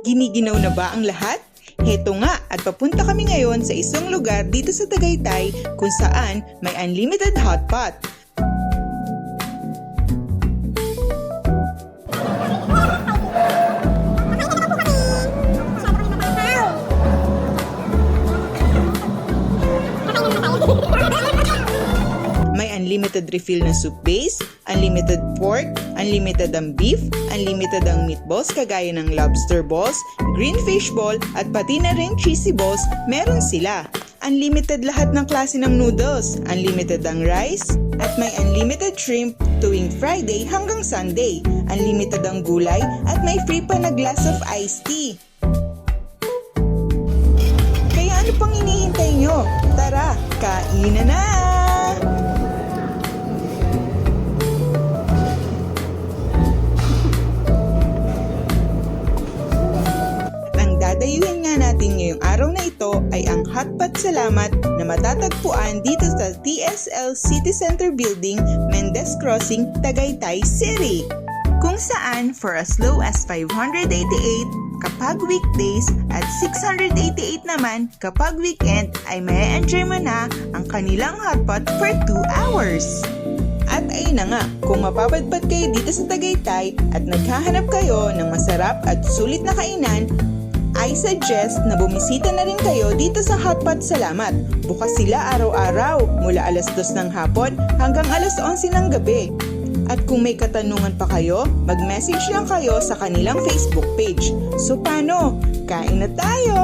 Giniginaw na ba ang lahat? Heto nga at papunta kami ngayon sa isang lugar dito sa Tagaytay kung saan may unlimited hotpot. May unlimited refill na soup base, unlimited pork, unlimited ang beef, unlimited ang meatballs kagaya ng lobster balls, green fish ball, at pati na rin cheesy balls, meron sila. Unlimited lahat ng klase ng noodles, unlimited ang rice, at may unlimited shrimp tuwing Friday hanggang Sunday. Unlimited ang gulay at may free pa na glass of iced tea. Kaya ano pang hinihintay nyo? Tara, kainan na! Dadayuhin nga natin ngayong araw na ito ay ang Hotpot Salamat na matatagpuan dito sa TSL City Center Building, Mendez Crossing, Tagaytay City. Kung saan for as low as 588 kapag weekdays at 688 naman kapag weekend ay may enjoy mo na ang kanilang hotpot for 2 hours. At ayun na nga, kung mapapadpad kayo dito sa Tagaytay at naghahanap kayo ng masarap at sulit na kainan, I suggest na bumisita na rin kayo dito sa Hotpot Salamat. Bukas sila araw-araw mula alas 2 ng hapon hanggang alas 11 ng gabi. At kung may katanungan pa kayo, mag-message lang kayo sa kanilang Facebook page. So paano? Kain na tayo!